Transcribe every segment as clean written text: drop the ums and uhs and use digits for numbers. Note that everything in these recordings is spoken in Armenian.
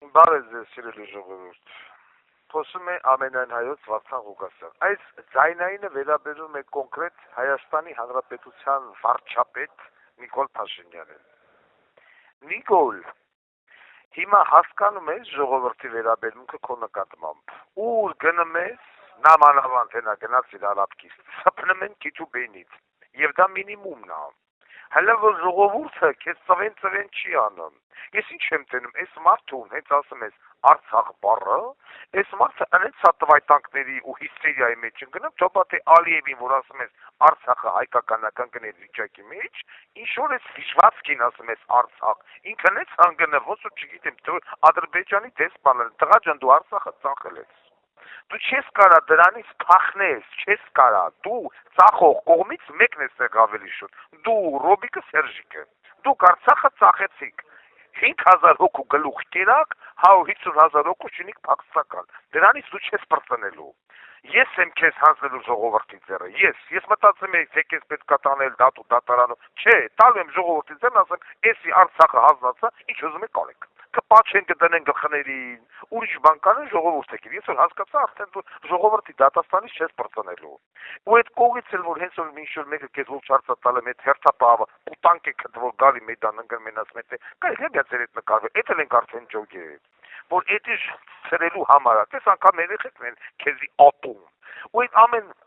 Բարև ձեզ, սիրելի ժողովուրդ։ Խոսում է ամենայն հայոց Վարդան Ղուկասյան։ Այս ձայնայինը վերաբերում է կոնկրետ Հայաստանի Հանրապետության վարչապետ Նիկոլ Փաշինյանին։ Նիկոլ, հիմա հասկանում ես ժողովրդի վերաբերմունքը քո նկատմամբ։ Ուր գնում ես, նամանավանդ հենա գնացիր արաբկից, սպնում են քիչու բենից, եւ դա մինիմումն է։ Հələ որ ժողովուրդը քեզ ծվեն չի անում։ Ես ինչ եմ տենում, այս մարդուն, հենց ասում ես Արցախ բառը, այս մարդը անեցա տվայտանքների ու հիստերիայի մեջ ընկնում, թողա թե Ալիևին, որ ասում ես Արցախը հայկականական գնել վիճակի մեջ, ինչ որ ես հիշվածքին ասում ես Արցախ, ինքն ես հանգնը, ոնց որ չգիտեմ, Ադրբեջանի դեսպանը, տղա ջան, դու Արցախը ծախել ես։ Դու չես կարա դրանից փախնես, չես կարա, դու ծախող կողմից մեկն ես եղ ավելի շուտ, դու Ռոբիկը Սերժիկը, դուք Արցախը ծախեցիք, 5000 հոգու գլուխ կերակ, 150,000 հոգու շունիկ փախստական, դրանից դու չես պրծնելու, ես եմ քեզ հանձնելու ժողովրդի ձեռը, ես մտածում եմ, թե քեզ պետք է տանել դատու դատարանով, չէ, տալու եմ ժողովրդի ձեռն, ասեմ, էսի Արցախը հանձնացա, ինչ ուզում եք կարեք, կպաչեն կդնեն գլխներին, ուրիշ բան կանեն ժողովուրդը գիր, ես որ հասկացա արդեն դու ժողովրդի դատաստանից չես պրծնելու, ու այդ կողից էլ որ հենց որ ինչ-որ մեկը քեզ ողջ հարցը տալը մեծ հերթապահավը, պուտանք է քդվոր գալի մեդան ընկր մենաց մեծ է, կայ հեգաց էր այդ նկարվել, էդ էլ ենք արդեն ջոգեր, որ էդ իժ ծրելու համար, տես անգամ երեխեքն են քեզի ատում, ու այդ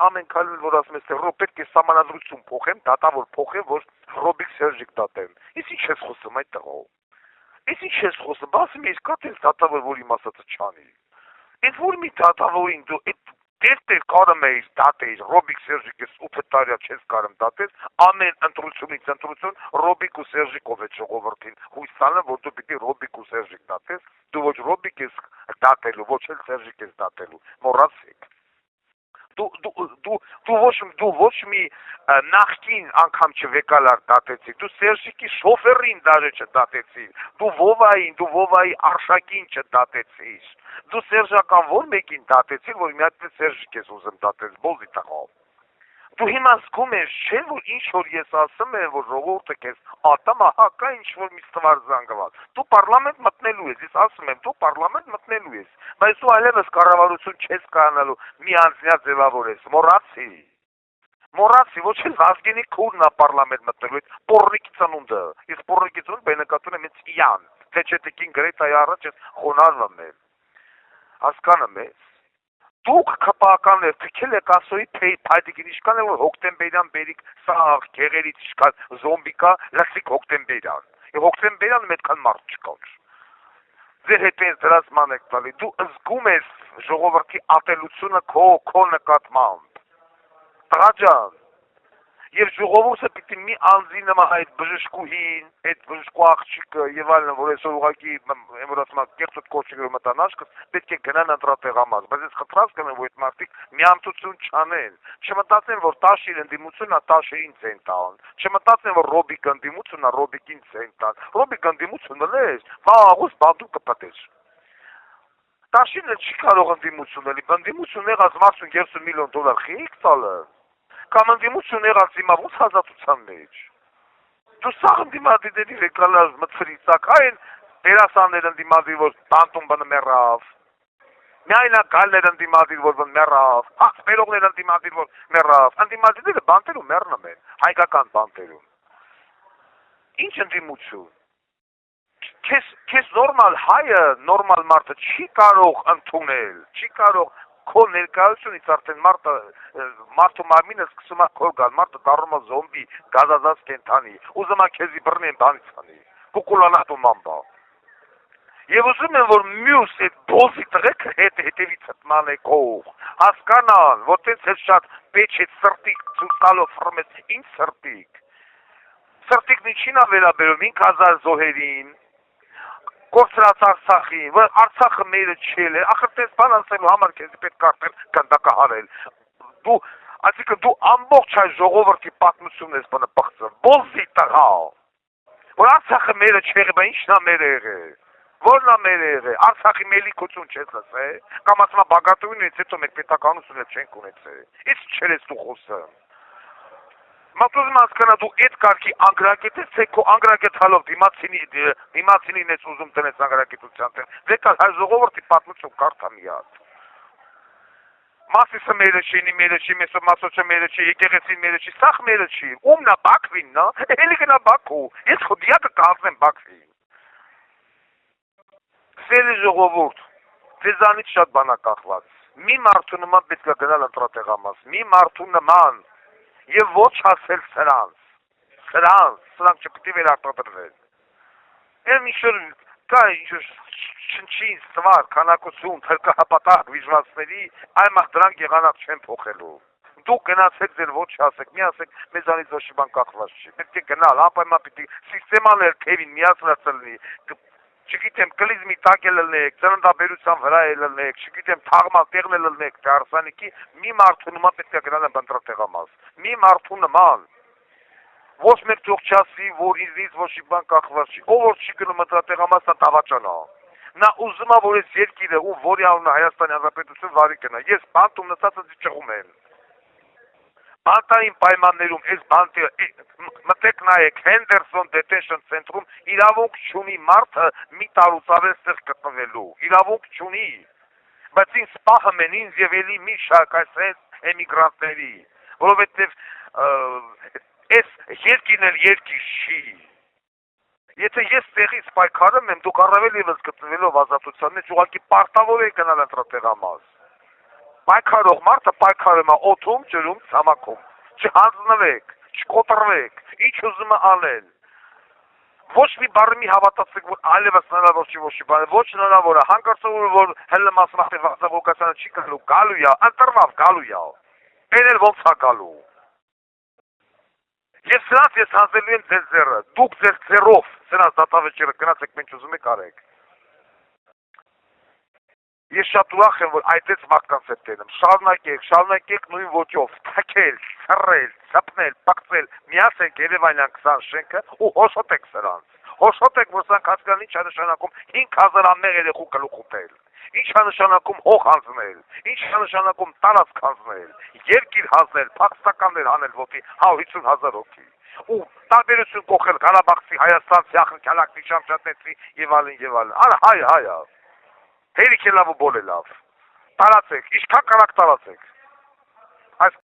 ամեն քայլել որ ասում ես թե ռո պետք է սահմանադրություն փոխեմ, դատավոր փոխեմ, որ Ռոբիկ Սերժիկ դատեմ, ես ինչ ես խոսում այդ տղով, ես ինչ ես խոսում, բասում ես կա տես դատավոր, որ իմ ասածը չանի, այդ որ մի դատավորին դու Դեր կարում էիր դատեիր, Ռոբիկ Սերժիկես 8 տարյա չես կարում դատես, ամեն ընտրությունից ընտրություն Ռոբիկ ու Սերժիկով է ժողովրդին հույս տալը, որ դու պիտի Ռոբիկ ու Սերժիկ դատես, դու ոչ Ռոբիկ ես դատելու, ոչ էլ Սերժիկ ես դատելու, մոռացեք։ Դու ոչ մի նախկին անգամ չվեկալար դատեցիր, դու Սերժիկի շոֆերին դաժե չդատեցիր, դու Վովայի արշակին չդատեցիր, դու Սերժական որ մեկին դատեցիր, որ մի հատ Սերժիկ ես ուզում դատես, բոզի տղա։ Դու հիմա զգում ես, չէ՞ որ ինչ որ ես ասում եմ, որ ժողովուրդը քեզ ատամ, ահա կա ինչ որ մի ստվար զանգված։ Դու պարլամենտ մտնելու ես, ես ասում եմ, դու պարլամենտ մտնելու ես, բայց դու այլևս կառավարություն չես կարողանալու մի անձնյա ձևավորես, մոռացի, ոչ էլ ազգենի քուրնա պարլամենտ մտնելու, այդ պոռնիկի ծնունդը, ես պոռնիկի ծնունդ բենեկատուն եմ ինձ իան, թե չէ տեկին գրետ այ առաջ ես խոնարհվում եմ, հասկանում ես։ Դուք քպականներ թքել եք ասոյի փայտիկին իշքան է որ հոկտեմբերյան բերիկ սաղ գեղերից իշքան զոմբիկա լսիկ հոկտեմբերյան եւ հոկտեմբերյան այդքան մարդ չկար ձեր հետ ես դրասման եք տալի դու զգում ես ժողովրդի ատելությունը քո նկատմամբ տղա ջան եւ ժողովուրդը պիտի մի անձի նման այդ բժշկուհին, այդ բժշկու աղջիկը եւ այլն, որ այսօր ուղղակի եմորացման կեղծոտ կոչիկը մտանաշկը պետք է գնան ընտրատեղամաս, բայց ես խնդրած կնեմ, որ այդ մարդիկ միամտություն չանեն, չմտածեն, որ տաշիր ընդդիմությունն է տաշերին ցեն տան, չմտածեն, որ Ռոբիկ ընդդիմությունն է Ռոբիկին ցեն տան, Ռոբիկ ընդդիմությունը լես, վաղուց բանդու կպտես։ Տաշինը չի կարող ընդդիմություն լինի, ընդդիմություն եղած 60-30 միլիոն դոլար խիք տալը կամ ընդդիմություն եղած հիմա ոնց ազատության մեջ։ Դու սաղ ընդդիմադիրների վեկալար մտցրիցակ, այն դերասաններ ընդդիմադիր, որ բանտում բնը մեռավ, միայնակալներ ընդդիմադիր, որ բն մեռավ, հացպերողներ ընդդիմադիր, որ մեռավ, ընդդիմադիրները բանտերում մեռնում են, հայկական բանտերում։ Ինչ ընդդիմություն։ Քեզ նորմալ հայը, նորմալ մարդը չի կարող ընդունել, չի կարող քո ներկայությունից արդեն մարդու մարմինը սկսում է քոր գալ, մարդը դառնում է զոմբի, գազազած կենթանի, ուզում է քեզի բռնեն բանից անի, կուկուլանատու մամբա։ Եվ ուզում եմ, որ մյուս այդ բոզի տղեկը հետևից հտման է կող, հասկանան, որ տենց հետ շատ պետք է սրտիկ ցույց տալով ֆռմես, ինչ սրտիկ։ Սրտիկն ինչին է վերաբերում 5000 զոհերին, կորցրած Արցախին, որ Արցախը մերը չել է, ախր տես բան ասելու համար քեզ պետք է արդեն գնդակահարել։ Այսինքն դու ամբողջ հայ ժողովրդի պատմությունն ես բանը բղծում, բոզի տղա, որ Արցախը մերը չեղի, բա ինչն է մերը եղել, որն է մերը եղել, Արցախի մելիքություն չես լսել, կամ ասում է բագատույնից հետո մեկ պետականություն էլ չենք ունեցել, իսկ չեր ես դու խոսում։ Մատուզում հասկանա դու այդ կարգի անգրագետ ես, թե քո անգրագետալով դիմացինին ես ուզում տնես անգրագետության տեղ, դե կար հայ ժողովրդի պատմություն կարդա մի հատ։ Մասիսը մերը չի, մեսը մասոչը մերը չի, եկեղեցին մերը չի, սախ մերը չի, ումնա Բաքվին, նա, էլի գնա Բաքու, ես քո դիակը կհասնեմ Բաքվին։ Սերի ժողովուրդ, ձեզանից շատ բան է կախված։ Մի մարդու նման պետք է գնալ ընտրատեղամաս, մի մարդու նման եւ ոչ հասել սրանք չպետք է վերարտադրվեն։ Եմ ինչ-որ կա ինչ-որ չնչին, սվար, քանակություն, թրկահապատակ վիժվածների, այմախ դրանք եղանակ չեն փոխելու։ Դուք գնացեք ձեր ոչ ասեք, մի ասեք, մեզանից ոչ բան կախված չի։ Պետք է գնալ, անպայման պիտի սիստեման երկևին միացնած լինի, չգիտեմ, կլիզմի տակ է լնեք, ծննդաբերության վրա է լնեք, չգիտեմ, թաղման տեղն է լնեք, թե արսանիքի, մի մարդու նման պետք է գնալ ընտրատեղամաս։ Մի մարդու նման։ Ոչ մեկ թող չասի, որ ինձ ոչ մի բան կախված չի։ Ով որ չի գնում ընտրատեղամաս, նա տավաճանա։ Նա ուզում է, որ այս երկիրը ու որի անունը Հայաստանի Հանրապետություն վարի կնա։ Ես բանտում նստածը ճղում եմ։ Բանտային պայմաններում այս բանտը մտեք նայեք Henderson Detention Center-ում իրավունք չունի մարդը մի տարուց ավել ստեղ գտնվելու։ Իրավունք չունի։ Բայց ինձ սպահում են ինձ եւ էլի մի շարք այս էմիգրանտների, որովհետեւ այս երկիրն էլ երկիր չի։ Եթե ես տեղից պայքարում եմ, դուք առավել ևս գտնվելով ազատության մեջ ուղղակի պարտավոր եք գնալ ընտրատեղամաս։ Պայքարող մարդը պայքարում է օդում, ջրում, ցամաքում։ Չհանձնվեք, չկոտրվեք, ինչ ուզում է անել։ Ոչ մի բառ մի հավատացեք, որ այլևս հնարավոր չի ոչ մի բան, ոչ հնարավոր է, հանկարծով որ հելը մասնախտի Ղազախոկասյանը չի գալու է, ընտրվավ գալու է։ Էն էլ ոնց է գալու։ Ես սրանց ես հանձնելու եմ ձեր ձեռը, դուք ձեր ձեռով սրանց դատավճիռը գնացեք մենք ուզում եք արեք։ Ես շատ ուրախ եմ, որ այդպես մարդկանց հետ տենում, շարունակեք նույն ոճով, թքել, սռել, ցպնել, պակցել, միացեք Երևանյան 20 շենքը ու հոշոտեք սրանց։ Հոշոտեք, որ սրանք հասկանան ինչ է նշանակում 5000 անմեղ երեխու գլուխ ուտել։ Ինչ է նշանակում հող հանձնել, ինչ է նշանակում տարածք հանձնել, երկիր հանձնել, փախստականներ անել ոտի 150,000 հոգի։ Ու տարբերություն կողել Ղարաբաղցի, Հայաստանցի, Ախրկալակցի, Շամշատեցի եւ այլն։ Արա հայ։ Հերիք է լավ ու բոլ է լավ։ Տարածեք, ինչքան կարակ տարածեք։